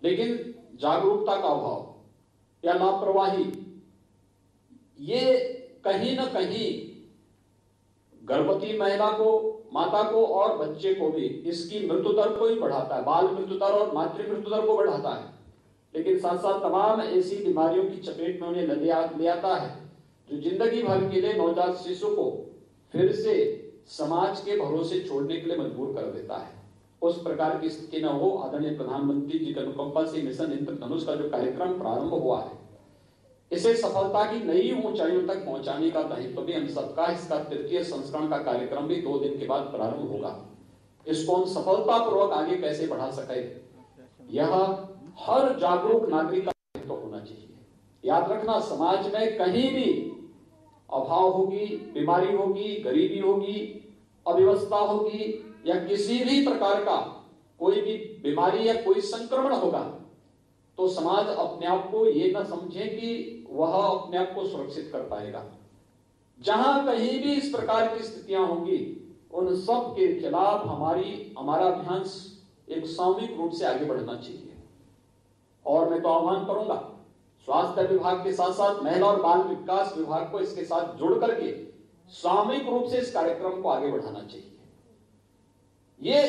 लेकिन जागरूकता का अभाव या लापरवाही ये कहीं न कहीं गर्भवती महिला को, माता को और बच्चे को भी इसकी मृत्यु दर को ही बढ़ाता है, बाल मृत्यु दर और मातृ मृत्यु दर को बढ़ाता है। लेकिन साथ साथ तमाम ऐसी बीमारियों की चपेट में उन्हें ले आता है जो जिंदगी भर के लिए नवजात शिशु को फिर से समाज के भरोसे छोड़ने के लिए मजबूर कर देता है। उस प्रकार की स्थिति न हो। आदरणीय प्रधानमंत्री जी के अनुकंपा से मिशन इंद्रधनुष का जो कार्यक्रम प्रारंभ हुआ है, इसे सफलता की नई ऊंचाइयों तक पहुंचाने का दायित्व भी हम सबका। इसका तृतीय संस्करण का कार्यक्रम भी 2 दिन के बाद प्रारंभ होगा। इसको हम सफलतापूर्वक आगे कैसे बढ़ा सके, यह हर जागरूक नागरिक का दायित्व होना चाहिए। याद रखना, समाज में कहीं भी अभाव होगी, बीमारी होगी, गरीबी होगी, अव्यवस्था होगी या किसी भी प्रकार का कोई भी बीमारी या कोई संक्रमण होगा, तो समाज अपने आप को ये न समझे कि वह अपने आप को सुरक्षित कर पाएगा। जहां कहीं भी इस प्रकार की स्थितियां होंगी, उन सब के खिलाफ हमारा अभियान एक सामूहिक रूप से आगे बढ़ना चाहिए। और मैं तो आह्वान करूंगा स्वास्थ्य विभाग के साथ साथ महिला और बाल विकास विभाग को इसके साथ जुड़ करके सामूहिक रूप से इस कार्यक्रम को आगे बढ़ाना चाहिए। ये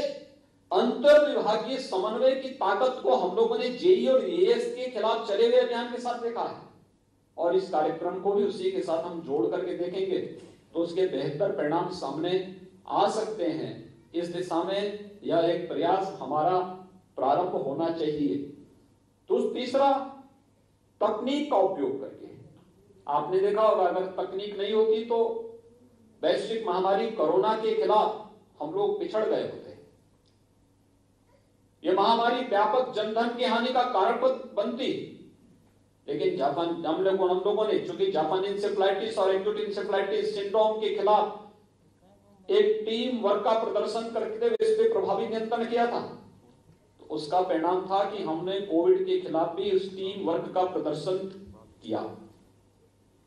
अंतर विभागीय समन्वय की ताकत को हम लोगों ने जेई और एएस के खिलाफ चले हुए अभियान के साथ देखा है, और इस कार्यक्रम को भी उसी के साथ हम जोड़ करके देखेंगे तो उसके बेहतर परिणाम सामने आ सकते हैं। इस दिशा में यह एक प्रयास हमारा प्रारंभ होना चाहिए। तो तीसरा, तकनीक का उपयोग करके। आपने देखा होगा, अगर तकनीक नहीं होती तो वैश्विक महामारी कोरोना के खिलाफ हम लोग पिछड़ गए होते। यह महामारी व्यापक जनधन की हानि का कारण बनती, लेकिन हम लोगों ने चूंकि जापानी इंसेफ्लाइटिस और एक्यूट इंसेफ्लाइटिस सिंड्रोम के खिलाफ एक टीम वर्क का प्रदर्शन करते हुए इस पर प्रभावी नियंत्रण किया था, तो उसका परिणाम था कि हमने कोविड के खिलाफ भी उस टीम वर्क का प्रदर्शन किया।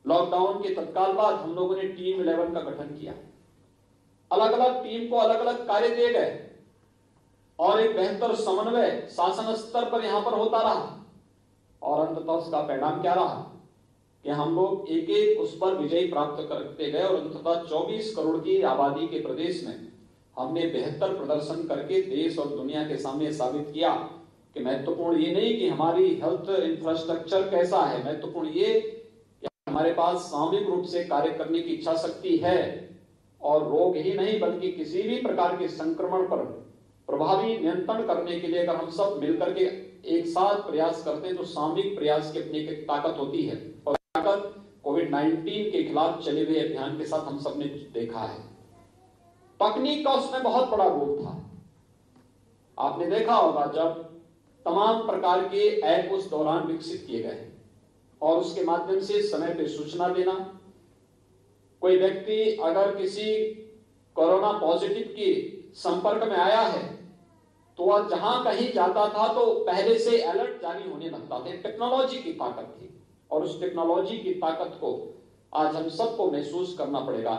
लॉकडाउन के तत्काल बाद हम लोगों ने टीम 11 का गठन किया। अलग अलग टीम को अलग अलग कार्य दिए गए और एक बेहतर समन्वय शासन स्तर पर यहां पर होता रहा, और अंततः उसका परिणाम क्या रहा कि हम लोग एक एक उस पर विजय प्राप्त करते गए, और अंततः 24 करोड़ की आबादी के प्रदेश में हमने बेहतर प्रदर्शन करके देश और दुनिया के सामने साबित किया कि महत्वपूर्ण ये नहीं कि हमारी हेल्थ इंफ्रास्ट्रक्चर कैसा है, महत्वपूर्ण ये कि हमारे पास सामूहिक रूप से कार्य करने की इच्छा शक्ति है, और रोग ही नहीं बल्कि किसी भी प्रकार के संक्रमण पर प्रभावी नियंत्रण करने के लिए अगर हम सब मिलकर के एक साथ प्रयास करते हैं तो सामूहिक प्रयास की अपनी एक ताकत होती है, और ताकत कोविड-19 के खिलाफ चले हुए अभियान के साथ हम सब ने देखा है। तकनीक का उसमें बहुत बड़ा रोल था। आपने देखा होगा जब तमाम प्रकार के ऐप उस दौरान विकसित किए गए और उसके माध्यम से समय पे सूचना देना, कोई व्यक्ति अगर किसी कोरोना पॉजिटिव के संपर्क में आया है तो वह जहां कहीं जाता था तो पहले से अलर्ट जारी होने लगता था। टेक्नोलॉजी की ताकत थी, और उस टेक्नोलॉजी की ताकत को आज हम सबको महसूस करना पड़ेगा।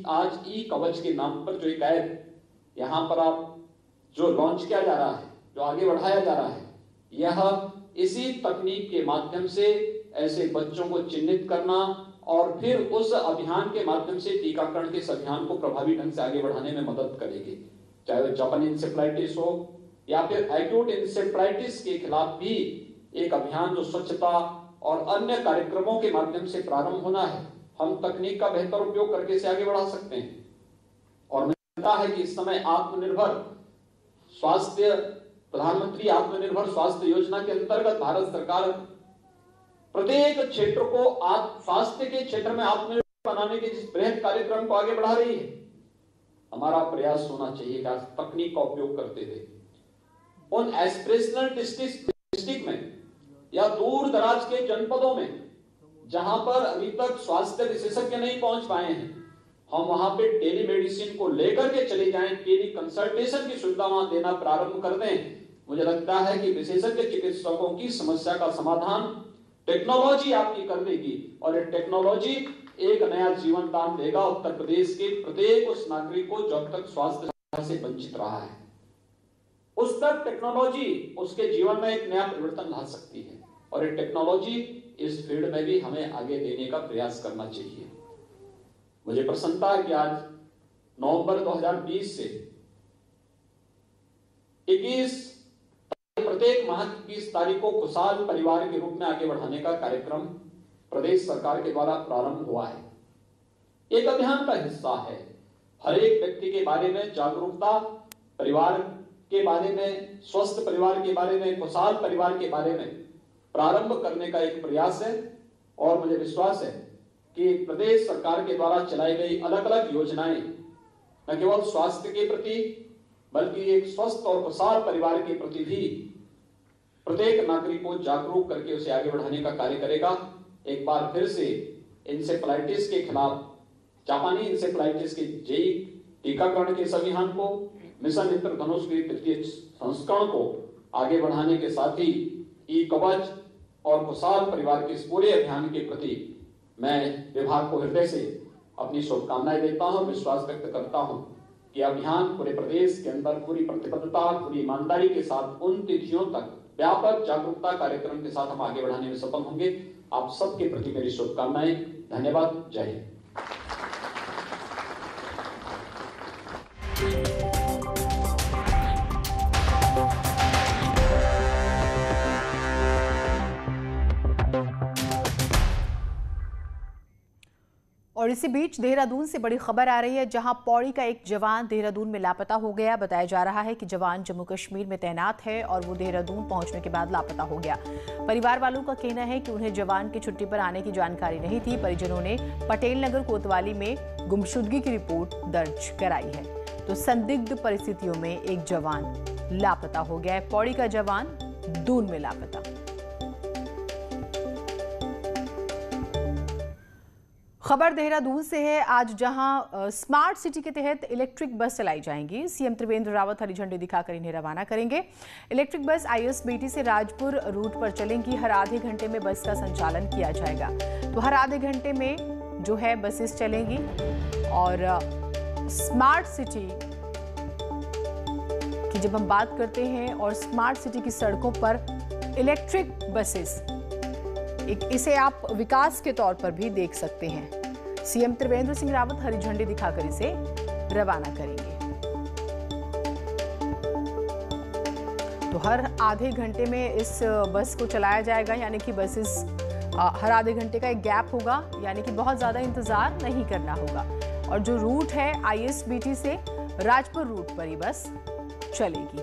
आज ई कवच के नाम पर जो एक ऐप यहां पर आप जो लॉन्च किया जा रहा है, जो आगे बढ़ाया जा रहा है, यह इसी तकनीक के माध्यम से ऐसे बच्चों को चिन्हित करना और फिर उस अभियान के माध्यम से टीकाकरण के इस अभियान को प्रभावी ढंग से आगे बढ़ाने में मदद करेगी। चाहे वो जापानी इंसेफ्लाइटिस हो या फिर एक्यूट इंसेफ्लाइटिस के खिलाफ भी एक अभियान जो स्वच्छता और अन्य कार्यक्रमों के माध्यम से प्रारंभ होना है, हम तकनीक का बेहतर उपयोग करके इसे आगे बढ़ा सकते हैं। और मुझे लगता है कि इस समय आत्मनिर्भर स्वास्थ्य, प्रधानमंत्री आत्मनिर्भर स्वास्थ्य योजना के अंतर्गत भारत सरकार प्रत्येक क्षेत्र को स्वास्थ्य के क्षेत्र में आत्मनिर्भर बनाने के जिस बृहद कार्यक्रम को आगे बढ़ा रही है, हमारा प्रयास होना चाहिए कि तकनीक का उपयोग करते हुए उन एस्पिरेशनल डिस्ट्रिक्ट में या दूर दराज के जनपदों में जहां पर अभी तक स्वास्थ्य विशेषज्ञ नहीं पहुंच पाए हैं, हम वहां पे टेलीमेडिसिन को लेकर के चले जाएं, टेली कंसल्टेशन की सुविधा वहां देना प्रारंभ कर दें। मुझे लगता है कि विशेषज्ञ चिकित्सकों की समस्या का समाधान टेक्नोलॉजी आपकी कर देगी, और ये टेक्नोलॉजी एक नया जीवन दान देगा उत्तर प्रदेश के प्रत्येक उस नागरिक को जो अब तक स्वास्थ्य से वंचित रहा है। उस तक टेक्नोलॉजी उसके जीवन में एक नया परिवर्तन ला सकती है, और ये टेक्नोलॉजी इस फील्ड में भी हमें आगे देने का प्रयास करना चाहिए। मुझे प्रसन्नता है कि आज नवंबर 2020 से 21 प्रत्येक माह की 21 तारीख को खुशहाल परिवार के रूप में आगे बढ़ाने का कार्यक्रम प्रदेश सरकार के द्वारा प्रारंभ हुआ है। एक अभियान का हिस्सा है। हर एक व्यक्ति के बारे में जागरूकता, परिवार के बारे में, स्वस्थ परिवार के बारे में, खुशहाल परिवार के बारे में प्रारंभ करने का एक प्रयास है। और मुझे विश्वास है कि प्रदेश सरकार के द्वारा चलाई गई अलग अलग योजनाएं न केवल स्वास्थ्य के प्रति बल्कि एक स्वस्थ और खुशहाल परिवार के प्रति भी प्रत्येक नागरिक को जागरूक करके उसे आगे बढ़ाने का कार्य करेगा। एक बार फिर से इंसेफ्लाइटिस के खिलाफ, जापानी इंसेफ्लाइटिस के जेई टीकाकरण के इस अभियान को, मिशन इंद्रधनुष के तृतीय संस्करण को आगे बढ़ाने के साथ ही ई कवच और खुशहाल परिवार के इस पूरे अभियान के प्रति मैं विभाग को हृदय से अपनी शुभकामनाएं देता हूं, विश्वास व्यक्त करता हूं कि अभियान पूरे प्रदेश के अंदर पूरी प्रतिबद्धता, पूरी ईमानदारी के साथ उन तिथियों तक व्यापक जागरूकता कार्यक्रम के साथ हम आगे बढ़ाने में सफल होंगे। आप सबके प्रति मेरी शुभकामनाएं। धन्यवाद। जय हिंद। और इसी बीच देहरादून से बड़ी खबर आ रही है, जहां पौड़ी का एक जवान देहरादून में लापता हो गया। बताया जा रहा है कि जवान जम्मू कश्मीर में तैनात है और वो देहरादून पहुंचने के बाद लापता हो गया। परिवार वालों का कहना है कि उन्हें जवान की छुट्टी पर आने की जानकारी नहीं थी। परिजनों ने पटेल नगर कोतवाली में गुमशुदगी की रिपोर्ट दर्ज कराई है। तो संदिग्ध परिस्थितियों में एक जवान लापता हो गया है। पौड़ी का जवान दून में लापता। खबर देहरादून से है। आज जहां स्मार्ट सिटी के तहत इलेक्ट्रिक बस चलाई जाएंगी, सीएम त्रिवेंद्र रावत हरी झंडी दिखाकर इन्हें रवाना करेंगे। इलेक्ट्रिक बस आईएसबीटी से राजपुर रूट पर चलेंगी। हर आधे घंटे में बस का संचालन किया जाएगा। तो हर आधे घंटे में जो है बसेस चलेंगी। और स्मार्ट सिटी की जब हम बात करते हैं और स्मार्ट सिटी की सड़कों पर इलेक्ट्रिक बसेस, इसे आप विकास के तौर पर भी देख सकते हैं। सीएम त्रिवेंद्र सिंह रावत हरी झंडी दिखाकर इसे रवाना करेंगे। तो हर आधे घंटे में इस बस को चलाया जाएगा, यानी कि बसेस हर आधे घंटे का एक गैप होगा, यानी कि बहुत ज्यादा इंतजार नहीं करना होगा। और जो रूट है आईएसबीटी से राजपुर रूट पर ही बस चलेगी।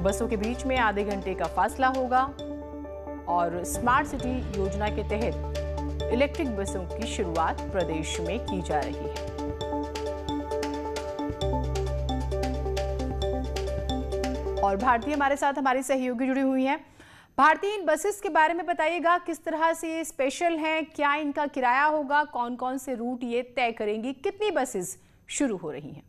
बसों के बीच में आधे घंटे का फासला होगा। और स्मार्ट सिटी योजना के तहत इलेक्ट्रिक बसों की शुरुआत प्रदेश में की जा रही है। और भारती हमारे साथ हमारी सहयोगी जुड़ी हुई हैं। भारती, इन बसेस के बारे में बताइएगा, किस तरह से ये स्पेशल हैं, क्या इनका किराया होगा, कौन कौन से रूट ये तय करेंगी, कितनी बसेस शुरू हो रही हैं?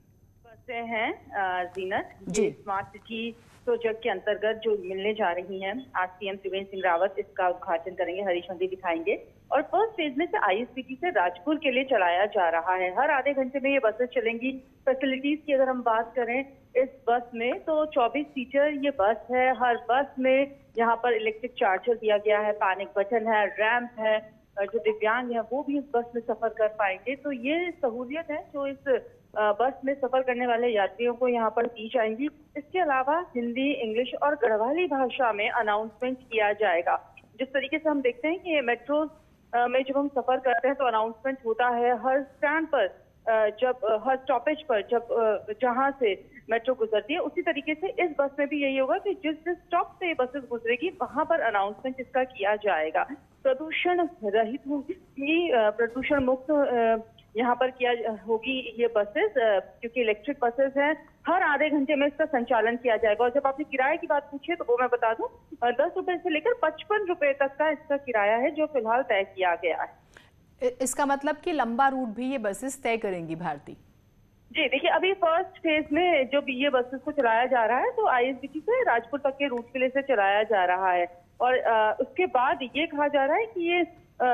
बसें हैं जीनत जी, स्मार्ट सिटी प्रोजेक्ट के अंतर्गत जो मिलने जा रही हैं। आज सीएम त्रिवेंद्र सिंह रावत इसका उद्घाटन करेंगे, हरी झंडी दिखाएंगे। और फर्स्ट फेज में से आईएसबीटी से राजपुर के लिए चलाया जा रहा है। हर आधे घंटे में ये बसें चलेंगी। फैसिलिटीज की अगर हम बात करें इस बस में, तो 24 सीटर ये बस है। हर बस में यहाँ पर इलेक्ट्रिक चार्जर दिया गया है, पैनिक बटन है, रैंप है। जो दिव्यांग है वो भी इस बस में सफर कर पाएंगे। तो ये सहूलियत है जो इस बस में सफर करने वाले यात्रियों को यहाँ पर दी जाएंगी। इसके अलावा हिंदी, इंग्लिश और गढ़वाली भाषा में अनाउंसमेंट किया जाएगा। जिस तरीके से हम देखते हैं कि ये मेट्रो में जब हम सफर करते हैं तो अनाउंसमेंट होता है हर स्टैंड पर, जब हर स्टॉपेज पर, जब जहां से मेट्रो गुजरती है, उसी तरीके से इस बस में भी यही होगा कि जिस जिस स्टॉप से ये बसेस गुजरेगी वहां पर अनाउंसमेंट इसका किया जाएगा। प्रदूषण रहित होगी, प्रदूषण मुक्त यहाँ पर किया होगी ये बसेस, क्योंकि इलेक्ट्रिक बसेस हैं। हर आधे घंटे में इसका संचालन किया जाएगा। और जब आपने किराए की बात पूछी है तो वो मैं बता दूं, 10 रुपए से लेकर 55 रुपए तक का इसका किराया है जो फिलहाल तय किया गया है। इसका मतलब कि लंबा रूट भी ये बसेस तय करेंगी भारती? जी देखिए, अभी फर्स्ट फेज में जो ये बसेस को चलाया जा रहा है तो आईएसबीटी से राजपुर तक के रूट के लिए से चलाया जा रहा है। और उसके बाद ये कहा जा रहा है कि ये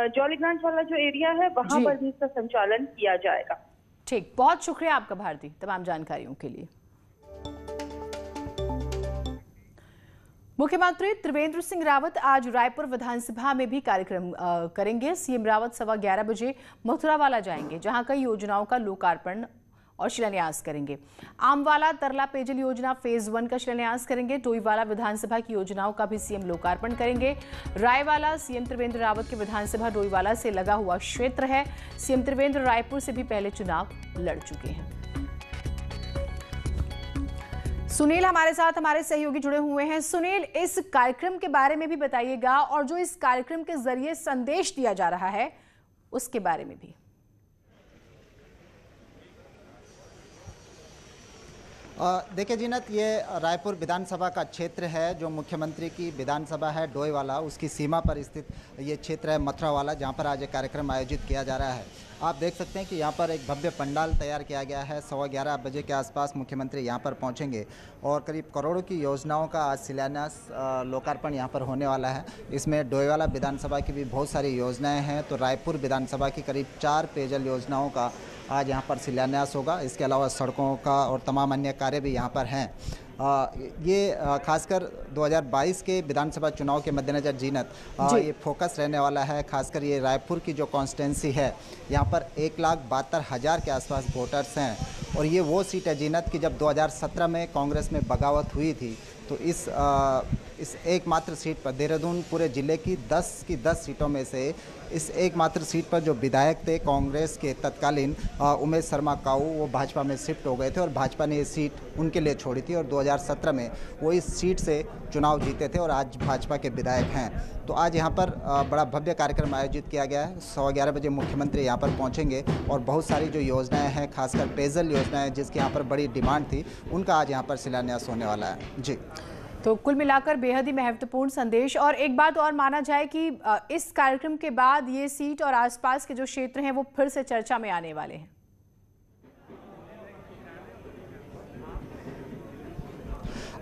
जॉलीग्रांट वाला जो एरिया है वहां पर भी इसका संचालन किया जाएगा। ठीक, बहुत शुक्रिया आपका भारती तमाम जानकारियों के लिए। मुख्यमंत्री त्रिवेंद्र सिंह रावत आज रायपुर विधानसभा में भी कार्यक्रम करेंगे। सीएम रावत 11:15 बजे मथुरावाला जाएंगे, जहां कई योजनाओं का लोकार्पण और शिलान्यास करेंगे। आमवाला तरला पेयजल योजना फेज 1 का शिलान्यास करेंगे। डोईवाला विधानसभा की योजनाओं का भी सीएम लोकार्पण करेंगे। रायवाला सीएम त्रिवेंद्र रावत के विधानसभा डोईवाला से लगा हुआ क्षेत्र है। सीएम त्रिवेंद्र रायपुर से भी पहले चुनाव लड़ चुके हैं। सुनील हमारे साथ, हमारे सहयोगी जुड़े हुए हैं। सुनील, इस कार्यक्रम के बारे में भी बताइएगा और जो इस कार्यक्रम के जरिए संदेश दिया जा रहा है उसके बारे में भी। देखिए जीनत, ये रायपुर विधानसभा का क्षेत्र है जो मुख्यमंत्री की विधानसभा है डोईवाला, उसकी सीमा पर स्थित ये क्षेत्र है मथुरावाला, जहाँ पर आज एक कार्यक्रम आयोजित किया जा रहा है। आप देख सकते हैं कि यहाँ पर एक भव्य पंडाल तैयार किया गया है। 11:15 बजे के आसपास मुख्यमंत्री यहाँ पर पहुँचेंगे और करीब करोड़ों की योजनाओं का आज शिलान्यास लोकार्पण यहाँ पर होने वाला है। इसमें डोईवाला विधानसभा की भी बहुत सारी योजनाएँ हैं, तो रायपुर विधानसभा की करीब 4 पेयजल योजनाओं का आज यहाँ पर शिलान्यास होगा। इसके अलावा सड़कों का और तमाम अन्य कार्य भी यहाँ पर हैं। ये खासकर 2022 के विधानसभा चुनाव के मद्देनज़र जीनत ये फोकस रहने वाला है। खासकर ये रायपुर की जो कॉन्स्टिट्यूंसी है, यहाँ पर 1,72,000 के आसपास वोटर्स हैं और ये वो सीट है जीनत की जब 2017 में कांग्रेस में बगावत हुई थी तो इस एकमात्र सीट पर देहरादून पूरे ज़िले की 10 सीटों में से इस एकमात्र सीट पर जो विधायक थे कांग्रेस के तत्कालीन उमेश शर्मा काऊ, वो भाजपा में शिफ्ट हो गए थे और भाजपा ने ये सीट उनके लिए छोड़ी थी और 2017 में वो इस सीट से चुनाव जीते थे और आज भाजपा के विधायक हैं। तो आज यहाँ पर बड़ा भव्य कार्यक्रम आयोजित किया गया है। 11:15 बजे मुख्यमंत्री यहाँ पर पहुँचेंगे और बहुत सारी जो योजनाएँ हैं, खासकर पेयजल योजनाएँ जिसकी यहाँ पर बड़ी डिमांड थी, उनका आज यहाँ पर शिलान्यास होने वाला है। जी, तो कुल मिलाकर बेहद ही महत्वपूर्ण संदेश। और एक बात और माना जाए कि इस कार्यक्रम के बाद ये सीट और आसपास के जो क्षेत्र हैं वो फिर से चर्चा में आने वाले हैं।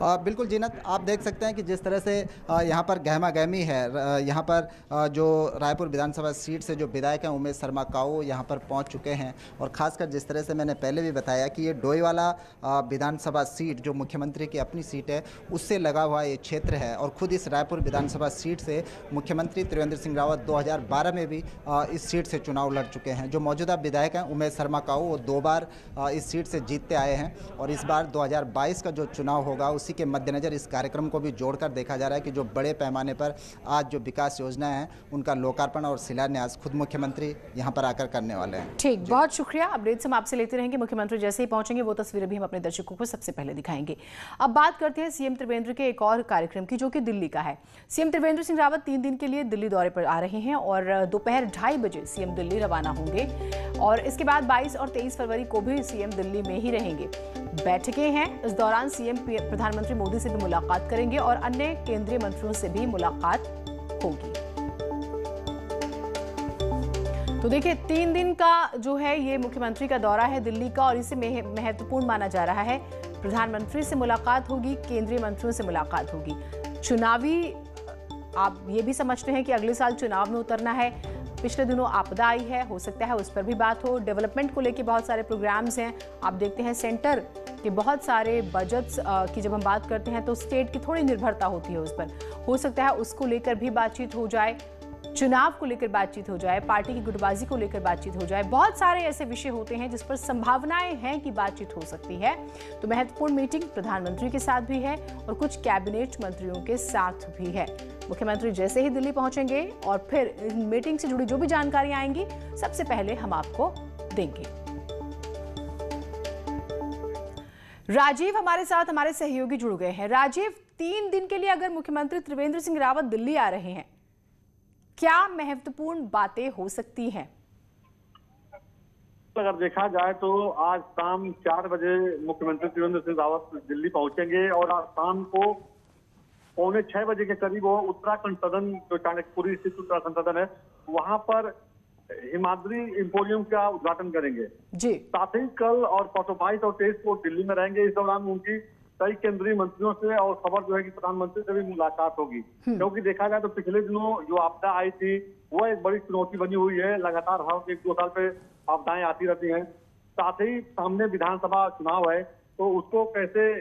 बिल्कुल जीनत, आप देख सकते हैं कि जिस तरह से यहाँ पर गहमा गहमी है। यहाँ पर जो रायपुर विधानसभा सीट से जो विधायक हैं उमेश शर्मा काऊ यहाँ पर पहुँच चुके हैं और ख़ासकर जिस तरह से मैंने पहले भी बताया कि ये डोईवाला विधानसभा सीट जो मुख्यमंत्री की अपनी सीट है उससे लगा हुआ ये क्षेत्र है और ख़ुद इस रायपुर विधानसभा सीट से मुख्यमंत्री त्रिवेंद्र सिंह रावत 2012 में भी इस सीट से चुनाव लड़ चुके हैं। जो मौजूदा विधायक हैं उमेश शर्मा काऊ, वो 2 बार इस सीट से जीतते आए हैं और इस बार 2022 का जो चुनाव होगा उसी के मद्देनजर इस कार्यक्रम को भी जोड़कर देखा जा रहा है कि जो बड़े पैमाने पर आज जो विकास योजनाएं हैं उनका लोकार्पण और शिलान्यास खुद मुख्यमंत्री यहां पर आकर करने वाले हैं। ठीक, बहुत शुक्रिया। अपडेट्स हम आपसे लेते रहेंगे। मुख्यमंत्री जैसे ही पहुंचेंगे वो तस्वीरें भी हम अपने दर्शकों को सबसे पहले दिखाएंगे। अब बात करते हैं सीएम त्रिवेंद्र के एक और कार्यक्रम की, जो कि दिल्ली का है। सीएम त्रिवेंद्र सिंह रावत 3 दिन के लिए दिल्ली दौरे पर आ रहे हैं और दोपहर 2:30 बजे सीएम दिल्ली रवाना होंगे और इसके बाद 22 और 23 फरवरी को भी सीएम दिल्ली में ही रहेंगे। बैठकें हैं, इस दौरान सीएम प्रधानमंत्री मोदी से भी मुलाकात करेंगे और अन्य केंद्रीय मंत्रियों से भी मुलाकात होगी। तो देखिए, 3 दिन का जो है ये मुख्यमंत्री का दौरा है दिल्ली का और इसे महत्वपूर्ण माना जा रहा है। प्रधानमंत्री से मुलाकात होगी, केंद्रीय मंत्रियों से मुलाकात होगी। चुनावी आप ये भी समझते हैं कि अगले साल चुनाव में उतरना है। पिछले दिनों आपदा आई है, हो सकता है उस पर भी बात हो। डेवलपमेंट को लेके बहुत सारे प्रोग्राम्स हैं। आप देखते हैं सेंटर के बहुत सारे बजट्स की जब हम बात करते हैं तो स्टेट की थोड़ी निर्भरता होती है उस पर। हो सकता है उसको लेकर भी बातचीत हो जाए, चुनाव को लेकर बातचीत हो जाए, पार्टी की गुटबाजी को लेकर बातचीत हो जाए। बहुत सारे ऐसे विषय होते हैं जिस पर संभावनाएं हैं कि बातचीत हो सकती है। तो महत्वपूर्ण मीटिंग प्रधानमंत्री के साथ भी है और कुछ कैबिनेट मंत्रियों के साथ भी है। मुख्यमंत्री जैसे ही दिल्ली पहुंचेंगे और फिर इन मीटिंग से जुड़ी जो भी जानकारी आएंगी सबसे पहले हम आपको देंगे। राजीव हमारे साथ, हमारे सहयोगी जुड़ गए हैं। राजीव, 3 दिन के लिए अगर मुख्यमंत्री त्रिवेंद्र सिंह रावत दिल्ली आ रहे हैं, क्या महत्वपूर्ण बातें हो सकती हैं? अगर देखा जाए तो आज शाम 4 बजे मुख्यमंत्री त्रिवेंद्र सिंह रावत दिल्ली पहुंचेंगे और आज शाम को 5:45 बजे के करीब वो उत्तराखंड सदन, जो चाणक्यपुरी स्थित उत्तराखंड सदन है, वहां पर हिमाद्री एम्पोरियम का उद्घाटन करेंगे जी। साथ ही कल और 22 और 23 को दिल्ली में रहेंगे। इस दौरान उनकी कई केंद्रीय मंत्रियों से और खबर जो है कि प्रधानमंत्री से भी मुलाकात होगी। क्योंकि देखा जाए तो पिछले दिनों जो आपदा आई थी वो एक बड़ी चुनौती बनी हुई है। लगातार हर 1-2 साल पे आपदाएं आती रहती हैं। साथ ही सामने विधानसभा चुनाव है तो उसको कैसे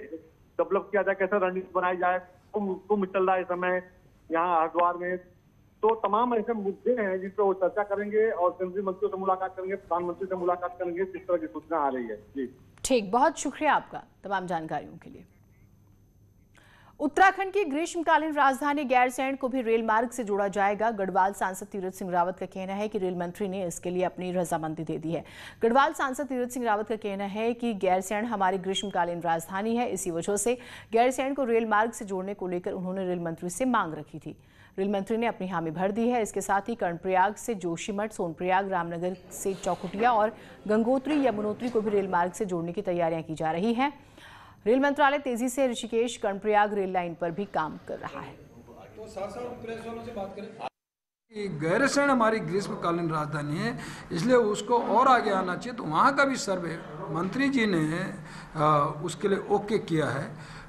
डेवलप किया जाए, कैसे रणनीति बनाई जाए, कुंभ चल रहा है इस समय यहाँ हरिद्वार में। तो तमाम ऐसे मुद्दे हैं जिस पर वो चर्चा करेंगे और केंद्रीय मंत्रियों से मुलाकात करेंगे, प्रधानमंत्री से मुलाकात करेंगे, जिस तरह की सूचना आ रही है। जी ठीक, बहुत शुक्रिया आपका तमाम जानकारियों के लिए। उत्तराखंड की ग्रीष्मकालीन राजधानी गैरसैंण को भी रेल मार्ग से जोड़ा जाएगा। गढ़वाल सांसद तीरथ सिंह रावत का कहना है कि रेल मंत्री ने इसके लिए अपनी रजामंदी दे दी है। गढ़वाल सांसद तीरथ सिंह रावत का कहना है कि गैरसैंण हमारी ग्रीष्मकालीन राजधानी है, इसी वजह से गैरसैंण को रेल मार्ग से जोड़ने को लेकर उन्होंने रेल मंत्री से मांग रखी थी। रेल मंत्री ने अपनी हामी भर दी है। इसके साथ ही कर्णप्रयाग से जोशीमठ, सोनप्रयाग, रामनगर से चौखुटिया और गंगोत्री यमुनोत्री को भी रेल मार्ग से जोड़ने की तैयारियां की जा रही हैं। रेल मंत्रालय तेजी से ऋषिकेश कर्णप्रयाग रेल लाइन पर भी काम कर रहा है। तो साथ-साथ प्रेस वालों से बात करें। गैरसैंण हमारी ग्रीष्मकालीन राजधानी है, इसलिए उसको और आगे आना चाहिए। तो वहाँ का भी सर्वे मंत्री जी ने उसके लिए ओके किया है।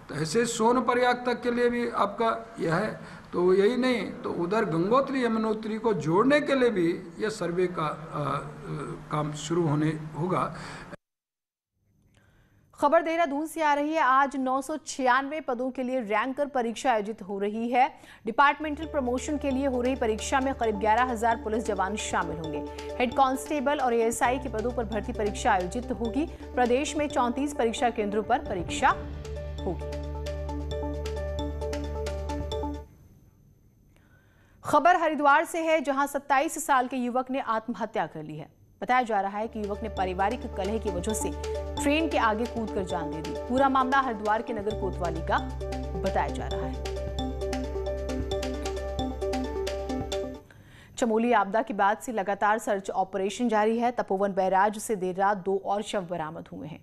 तो ऐसे सोनप्रयाग तक के लिए भी आपका यह है। तो यही नहीं तो उधर गंगोत्री यमुनोत्री को जोड़ने के लिए भी यह सर्वे का काम शुरू होगा। खबर देहरादून से आ रही है। आज 996 पदों के लिए रैंकर परीक्षा आयोजित हो रही है। डिपार्टमेंटल प्रमोशन के लिए हो रही परीक्षा में करीब 11,000 पुलिस जवान शामिल होंगे। हेड कांस्टेबल और एएसआई के पदों पर भर्ती परीक्षा आयोजित होगी। प्रदेश में 34 परीक्षा केंद्रों पर परीक्षा होगी। खबर हरिद्वार से है, जहां 27 साल के युवक ने आत्महत्या कर ली है। बताया जा रहा है कि युवक ने पारिवारिक कलह की वजह से ट्रेन के आगे कूदकर जान दे दी। पूरा मामला हरिद्वार के नगर कोतवाली का बताया जा रहा है। चमोली आपदा के बाद से लगातार सर्च ऑपरेशन जारी है। तपोवन बैराज से देर रात 2 और शव बरामद हुए हैं।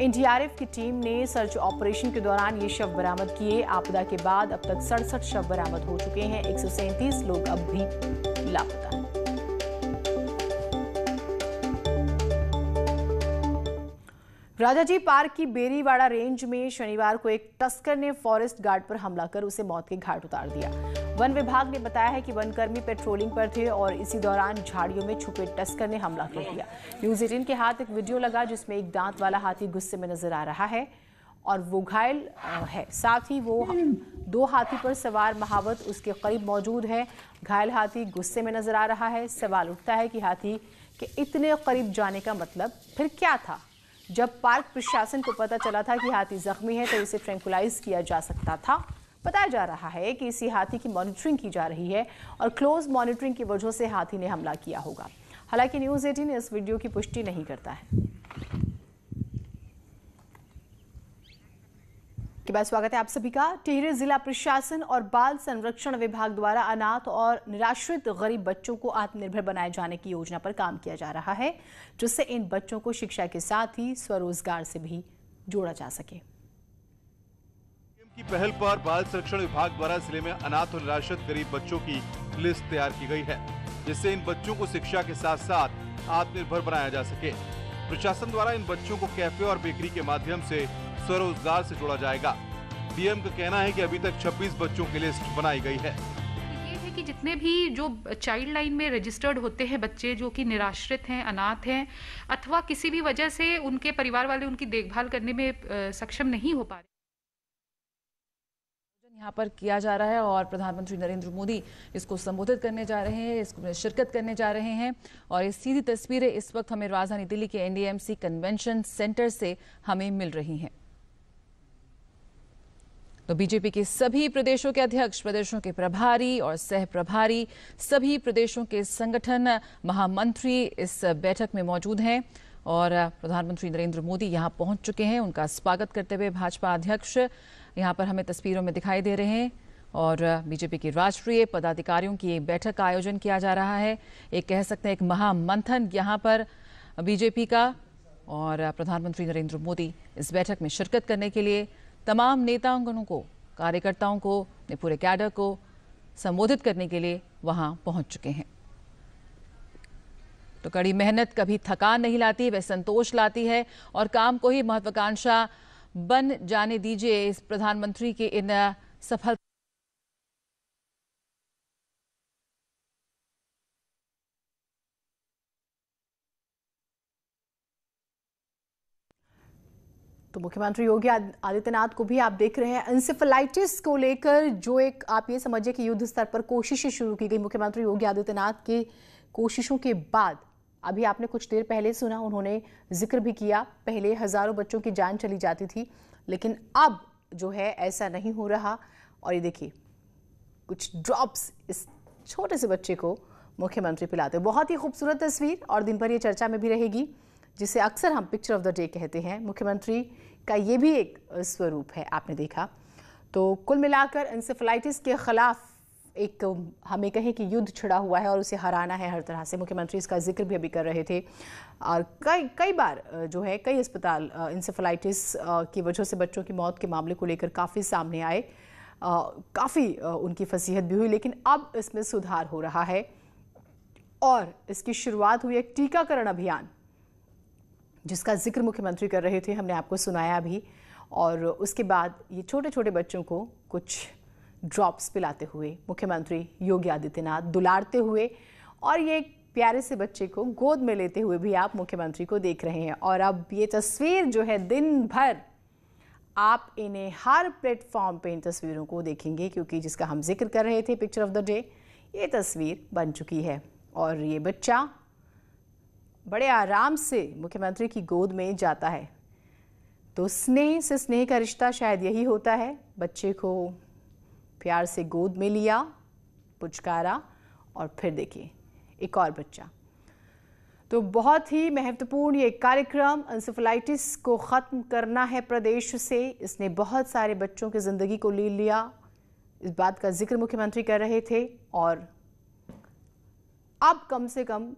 एनडीआरएफ की टीम ने सर्च ऑपरेशन के दौरान ये शव बरामद किए। आपदा के बाद अब तक 67 शव बरामद हो चुके हैं। 137 लोग अब भी लापता हैं। राजाजी पार्क की बेरीवाड़ा रेंज में शनिवार को एक तस्कर ने फॉरेस्ट गार्ड पर हमला कर उसे मौत के घाट उतार दिया। वन विभाग ने बताया है कि वनकर्मी पेट्रोलिंग पर थे और इसी दौरान झाड़ियों में छुपे तस्कर ने हमला कर दिया। न्यूज़ 18 के हाथ एक वीडियो लगा जिसमें एक दांत वाला हाथी गुस्से में नजर आ रहा है और वो घायल है। साथ ही वो 2 हाथी पर सवार महावत उसके करीब मौजूद है। घायल हाथी गुस्से में नजर आ रहा है। सवाल उठता है कि हाथी के इतने करीब जाने का मतलब फिर क्या था। जब पार्क प्रशासन को पता चला था कि हाथी जख्मी है तो इसे ट्रैंकुलाइज किया जा सकता था। बताया जा रहा है कि इसी हाथी की मॉनिटरिंग की जा रही है और क्लोज मॉनिटरिंग की वजह से हाथी ने हमला किया होगा। हालांकि न्यूज़ 18 इस वीडियो की पुष्टि नहीं करता है। के बाद स्वागत है आप सभी का। टिहरी जिला प्रशासन और बाल संरक्षण विभाग द्वारा अनाथ और निराश्रित गरीब बच्चों को आत्मनिर्भर बनाए जाने की योजना पर काम किया जा रहा है, जिससे इन बच्चों को शिक्षा के साथ ही स्वरोजगार से भी जोड़ा जा सके। की पहल पर बाल संरक्षण विभाग द्वारा जिले में अनाथ और निराश्रित गरीब बच्चों की लिस्ट तैयार की गई है, जिससे इन बच्चों को शिक्षा के साथ साथ आत्मनिर्भर बनाया जा सके। प्रशासन द्वारा इन बच्चों को कैफे और बेकरी के माध्यम से स्वरोजगार से जोड़ा जाएगा। डीएम का कहना है कि अभी तक 26 बच्चों की लिस्ट बनाई गई है। ये है कि जितने भी जो चाइल्ड लाइन में रजिस्टर्ड होते हैं बच्चे जो कि निराश्रित हैं, अनाथ हैं अथवा किसी भी वजह से उनके परिवार वाले उनकी देखभाल करने में सक्षम नहीं हो पा रहे, यहाँ पर किया जा रहा है और प्रधानमंत्री नरेंद्र मोदी इसको संबोधित करने जा रहे हैं, इसमें शिरकत करने जा रहे हैं। और ये सीधी तस्वीरें इस वक्त हमें राजधानी दिल्ली के एनडीएमसी कन्वेंशन सेंटर से हमें मिल रही हैं। तो बीजेपी के सभी प्रदेशों के अध्यक्ष, प्रदेशों के प्रभारी और सह प्रभारी, सभी प्रदेशों के संगठन महामंत्री इस बैठक में मौजूद हैं और प्रधानमंत्री नरेंद्र मोदी यहां पहुंच चुके हैं। उनका स्वागत करते हुए भाजपा अध्यक्ष यहां पर हमें तस्वीरों में दिखाई दे रहे हैं और बीजेपी के राष्ट्रीय पदाधिकारियों की एक बैठक का आयोजन किया जा रहा है। एक कह सकते हैं एक महामंथन यहां पर बीजेपी का, और प्रधानमंत्री नरेंद्र मोदी इस बैठक में शिरकत करने के लिए तमाम नेताओं को, कार्यकर्ताओं को, अपने पूरे कैडर को संबोधित करने के लिए वहां पहुंच चुके हैं। तो कड़ी मेहनत कभी थकान नहीं लाती, वह संतोष लाती है और काम को ही महत्वाकांक्षा बन जाने दीजिए। इस प्रधानमंत्री के इन सफल तो मुख्यमंत्री योगी आदित्यनाथ को भी आप देख रहे हैं एंसेफेलाइटिस को लेकर जो एक आप ये समझिए कि युद्ध स्तर पर कोशिशें शुरू की गई मुख्यमंत्री योगी आदित्यनाथ की कोशिशों के बाद। अभी आपने कुछ देर पहले सुना, उन्होंने जिक्र भी किया, पहले हजारों बच्चों की जान चली जाती थी, लेकिन अब जो है ऐसा नहीं हो रहा। और ये देखिए कुछ ड्रॉप्स इस छोटे से बच्चे को मुख्यमंत्री पिलाते। बहुत ही खूबसूरत तस्वीर और दिन भर ये चर्चा में भी रहेगी, जिसे अक्सर हम पिक्चर ऑफ द डे कहते हैं। मुख्यमंत्री का ये भी एक स्वरूप है, आपने देखा। तो कुल मिलाकर एंसेफेलाइटिस के खिलाफ एक हमें कहें कि युद्ध छिड़ा हुआ है और उसे हराना है हर तरह से। मुख्यमंत्री इसका जिक्र भी अभी कर रहे थे और कई बार जो है कई अस्पताल एंसेफेलाइटिस की वजह से बच्चों की मौत के मामले को लेकर काफ़ी सामने आए, काफ़ी उनकी फसीहत भी हुई, लेकिन अब इसमें सुधार हो रहा है और इसकी शुरुआत हुई एक टीकाकरण अभियान जिसका जिक्र मुख्यमंत्री कर रहे थे, हमने आपको सुनाया भी। और उसके बाद ये छोटे छोटे बच्चों को कुछ ड्रॉप्स पिलाते हुए मुख्यमंत्री योगी आदित्यनाथ दुलारते हुए और ये एक प्यारे से बच्चे को गोद में लेते हुए भी आप मुख्यमंत्री को देख रहे हैं। और अब ये तस्वीर जो है दिन भर आप इन्हें हर प्लेटफॉर्म पे इन तस्वीरों को देखेंगे, क्योंकि जिसका हम जिक्र कर रहे थे पिक्चर ऑफ द डे, ये तस्वीर बन चुकी है। और ये बच्चा बड़े आराम से मुख्यमंत्री की गोद में जाता है। तो स्नेह से स्नेह का रिश्ता शायद यही होता है। बच्चे को प्यार से गोद में लिया, पुचकारा और फिर देखिए एक और बच्चा। तो बहुत ही महत्वपूर्ण ये कार्यक्रम, एंसेफेलाइटिस को ख़त्म करना है प्रदेश से। इसने बहुत सारे बच्चों की ज़िंदगी को ले लिया, इस बात का जिक्र मुख्यमंत्री कर रहे थे। और अब कम से कम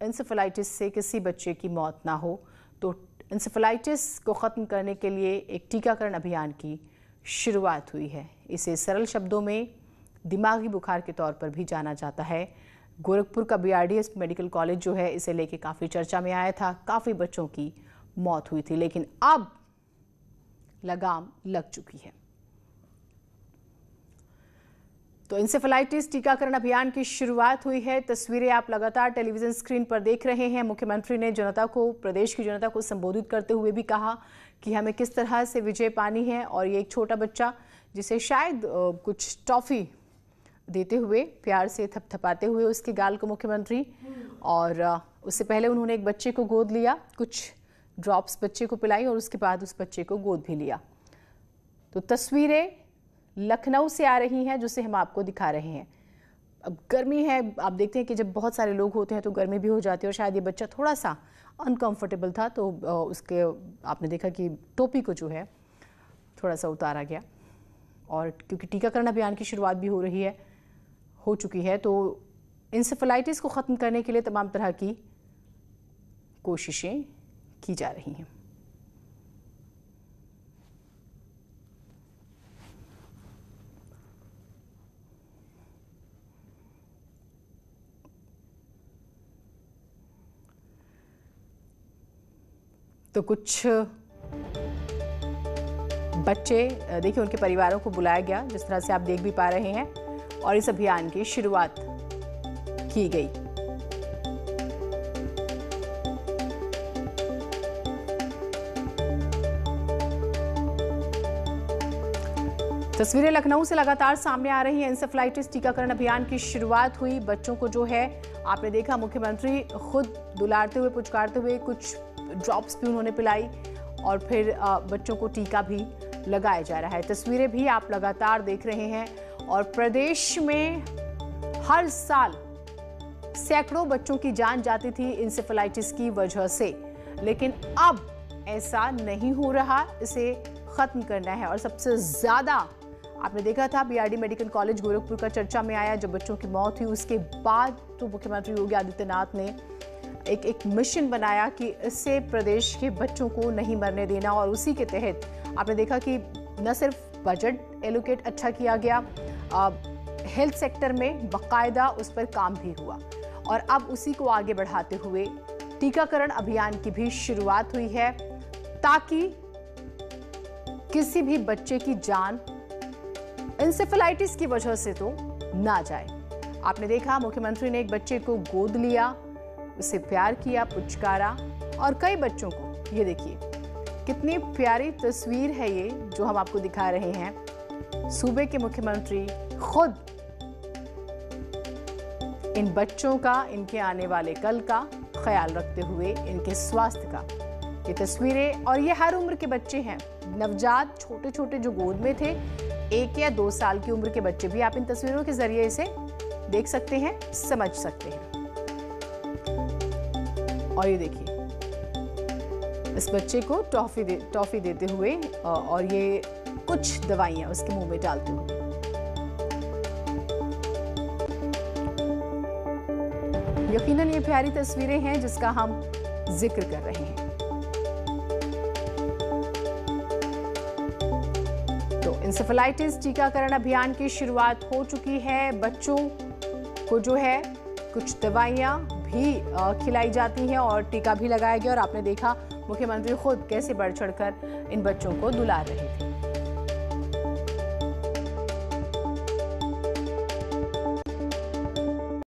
एंसेफेलाइटिस से किसी बच्चे की मौत ना हो, तो एंसेफेलाइटिस को ख़त्म करने के लिए एक टीकाकरण अभियान की शुरुआत हुई है। इसे सरल शब्दों में दिमागी बुखार के तौर पर भी जाना जाता है। गोरखपुर का BRDS मेडिकल कॉलेज जो है इसे लेके काफ़ी चर्चा में आया था, काफ़ी बच्चों की मौत हुई थी, लेकिन अब लगाम लग चुकी है। तो एंसेफेलाइटिस टीकाकरण अभियान की शुरुआत हुई है। तस्वीरें आप लगातार टेलीविजन स्क्रीन पर देख रहे हैं। मुख्यमंत्री ने जनता को, प्रदेश की जनता को संबोधित करते हुए भी कहा कि हमें किस तरह से विजय पानी है। और ये एक छोटा बच्चा जिसे शायद कुछ टॉफ़ी देते हुए, प्यार से थपथपाते हुए उसके गाल को मुख्यमंत्री, और उससे पहले उन्होंने एक बच्चे को गोद लिया, कुछ ड्रॉप्स बच्चे को पिलाई और उसके बाद उस बच्चे को गोद भी लिया। तो तस्वीरें लखनऊ से आ रही हैं जिसे हम आपको दिखा रहे हैं। अब गर्मी है, आप देखते हैं कि जब बहुत सारे लोग होते हैं तो गर्मी भी हो जाती है, और शायद ये बच्चा थोड़ा सा अनकंफर्टेबल था, तो उसके आपने देखा कि टोपी को जो है थोड़ा सा उतारा गया। और क्योंकि टीकाकरण अभियान की शुरुआत भी हो चुकी है, तो एंसेफेलाइटिस को ख़त्म करने के लिए तमाम तरह की कोशिशें की जा रही हैं। तो कुछ बच्चे देखिए, उनके परिवारों को बुलाया गया, जिस तरह से आप देख भी पा रहे हैं, और इस अभियान की शुरुआत की गई। तस्वीरें लखनऊ से लगातार सामने आ रही हैं। एंसेफेलाइटिस टीकाकरण अभियान की शुरुआत हुई। बच्चों को जो है आपने देखा, मुख्यमंत्री खुद दुलारते हुए, पुचकारते हुए, कुछ ड्रॉप्स भी उन्होंने पिलाई और फिर बच्चों को टीका भी लगाया जा रहा है। तस्वीरें भी आप लगातार देख रहे हैं। और प्रदेश में हर साल सैकड़ों बच्चों की जान जाती थी एंसेफेलाइटिस की वजह से, लेकिन अब ऐसा नहीं हो रहा। इसे खत्म करना है। और सबसे ज्यादा आपने देखा था BRD मेडिकल कॉलेज गोरखपुर का चर्चा में आया जब बच्चों की मौत हुई। उसके बाद तो मुख्यमंत्री योगी आदित्यनाथ ने एक मिशन बनाया कि इससे प्रदेश के बच्चों को नहीं मरने देना, और उसी के तहत आपने देखा कि न सिर्फ बजट एलोकेट अच्छा किया गया, हेल्थ सेक्टर में बाकायदा उस पर काम भी हुआ, और अब उसी को आगे बढ़ाते हुए टीकाकरण अभियान की भी शुरुआत हुई है, ताकि किसी भी बच्चे की जान एंसेफेलाइटिस की वजह से तो ना जाए। आपने देखा मुख्यमंत्री ने एक बच्चे को गोद लिया, उसे प्यार किया, पुचकारा, और कई बच्चों को ये देखिए कितनी प्यारी तस्वीर है ये जो हम आपको दिखा रहे हैं। सूबे के मुख्यमंत्री खुद इन बच्चों का, इनके आने वाले कल का ख्याल रखते हुए इनके स्वास्थ्य का, ये तस्वीरें, और ये हर उम्र के बच्चे हैं, नवजात, छोटे छोटे जो गोद में थे, 1 या 2 साल की उम्र के बच्चे भी आप इन तस्वीरों के जरिए इसे देख सकते हैं, समझ सकते हैं। और ये देखिए इस बच्चे को टॉफी देते हुए और ये कुछ दवाइयां उसके मुंह में डालते हुए। यकीनन ये प्यारी तस्वीरें हैं जिसका हम जिक्र कर रहे हैं। तो इंसेफेलाइटिस टीकाकरण अभियान की शुरुआत हो चुकी है। बच्चों को जो है कुछ दवाइयां भी खिलाई जाती हैं और टीका भी लगाया गया, और आपने देखा मुख्यमंत्री खुद कैसे बढ़ चढ़कर इन बच्चों को दुला रहे थे।